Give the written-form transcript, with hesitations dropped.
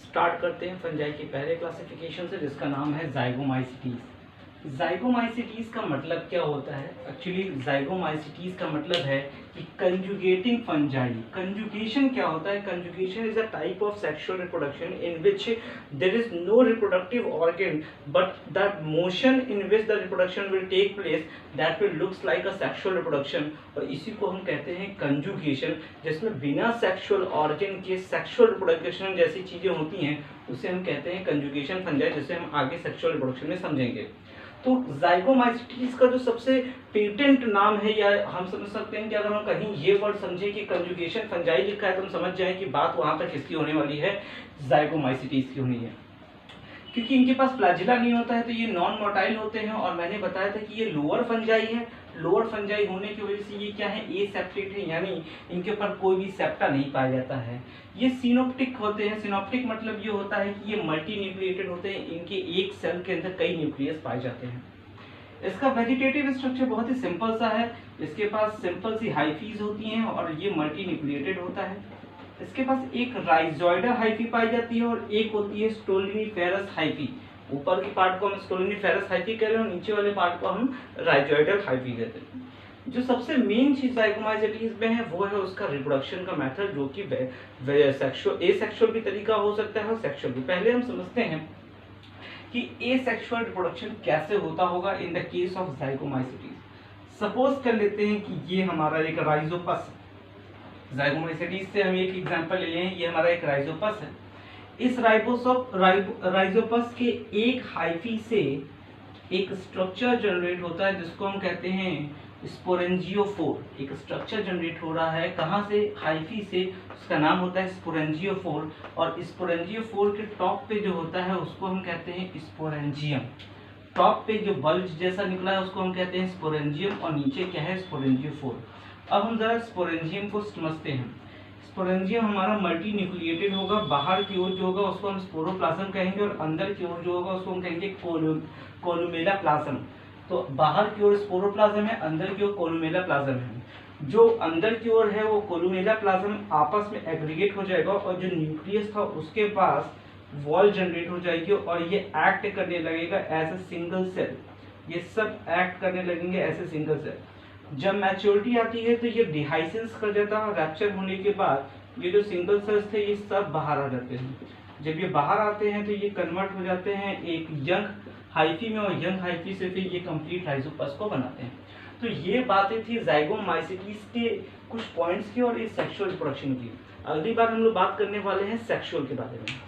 Start करते हैं fungi के पहले क्लासिफिकेशन से, जिसका नाम है जाइगोमाइसीटीज। जाइगोमाइसीटीज का मतलब क्या होता है? एक्चुअली जाइगोमाइसीटीज का मतलब है कि कंजुगेटिंग फंजाई। कंजुगेशन क्या होता है? Conjugation is a type of sexual reproduction in which there is no reproductive organ but the motion in which the reproduction will take place that will looks like a sexual reproduction, और इसी को हम कहते हैं conjugation, जिसमें बिना sexual organ के sexual reproduction जैसी चीजें होती हैं उसे हम कहते हैं कंजुगेशन फंजाई, जिसे हम आगे सेक्सुअल रिप्रोडक्शन में समझेंगे। तो जाइगोमाइसीटीज का जो सबसे पेटेंट नाम है, या हम समझ सकते हैं कि अगर हम कहीं ये वर्ड समझे कि कंजुगेशन फंजाई लिखा है तो हम समझ जाएं कि बात वहां पर किसकी होने वाली है, जाइगोमाइसीटीज की होनी है। क्योंकि इनके पास फ्लैजिला नहीं होता है तो ये नॉन मोटाइल होते हैं, और मैंने बताया था कि ये लोअर फंजाई है। लोअर फंजाई होने की वजह से ये क्या है, एसेप्टिक है, यानी इनके ऊपर कोई भी सेप्टा नहीं पाया जाता है। ये सिनोप्टिक होते हैं। सिनोप्टिक मतलब ये होता है कि ये मल्टी न्यूक्लिएटेड होते हैं, इनके एक सेल के अंदर कई न्यूक्लियस पाए जाते हैं। इसका वेजिटेटिव स्ट्रक्चर बहुत ही सिंपल सा है। इसके पास सिंपल सी हाइफीज होती हैं और ये मल्टी न्यूक्लिएटेड होता है। इसके पास एक राइजोइडल हाइफी पाई जाती है और एक होती है स्टोलिनिफेरस हाइफी। ऊपर की पार्ट को हम स्टोलिनिफेरस हाइफी कह रहे हैं और नीचे वाले पार्ट को हम राइजोइडल हाइफी कहते हैं। जो सबसे मेन चीज जाइगोमाइसीटीज में है वो है उसका रिप्रोडक्शन का मेथड, जो कि सेक्सुअल एसेक्सुअल भी तरीका हो सकता है और सेक्सुअल भी। पहले हम समझते हैं कि एसेक्सुअल रिप्रोडक्शन कैसे होता होगा in the case of zygomycetes. Suppose कर लेते हैं कि ये हमारा एक राइजोपस, जाइगोमाइसीटीज से हम एक एग्जांपल ले लें, ये हमारा एक राइजोपस है। इस राइजोपस के एक हाइफी से एक स्ट्रक्चर जनरेट होता है जिसको हम कहते हैं स्पोरेंजियोफोर। एक स्ट्रक्चर जनरेट हो रहा है कहाँ से, हाइफी से, उसका नाम होता है स्पोरेंजियोफोर। और स्पोरेंजियोफोर के टॉप पे जो होता है उसको हम कहते हैं स्पोरेंजियम। टॉप पे जो बल्ब जैसा निकला है उसको हम कहते हैं स्पोरेंजियम, और नीचे क्या है, स्पोरेंजियोफोर। अब हम जरा स्पोरेंजियम को समझते हैं। स्पोरेंजियम हमारा मल्टी न्यूक्लिएटेड होगा। बाहर की ओर जो होगा उसको हम स्पोरोप्लाज्म कहेंगे, और अंदर की ओर जो होगा उसको हम कहेंगे कोलुमेला प्लाज्म। तो बाहर की ओर स्पोरोप्लाज्म है, अंदर की ओर कोलुमेला प्लाज्म है। जो अंदर की ओर है वो कोलुमेला प्लाज्म आपस में एग्रीगेट हो जाएगा, और जो न्यूक्लियस था उसके पास वॉल जनरेट हो जाएगी और ये एक्ट करने लगेगा एज ए सिंगल सेल। ये सब एक्ट करने लगेंगे एज ए सिंगल सेल। जब मैच्योरिटी आती है तो ये डिहाइसेंस कर जाता है, रैप्चर होने के बाद ये जो सिंगल सेल्स थे ये सब बाहर आ जाते हैं। जब ये बाहर आते हैं तो ये कन्वर्ट हो जाते हैं एक यंग हाइफी में, और यंग हाइफी से फिर ये कंप्लीट राइजोपस को बनाते हैं। तो ये बातें थी जाइगोमाइसीटीज के कुछ पॉइंट्स की और इस सेक्सुअल रिप्रोडक्शन की। अगली बार हम लोग बात करने वाले हैं सेक्सुअल के बारे में।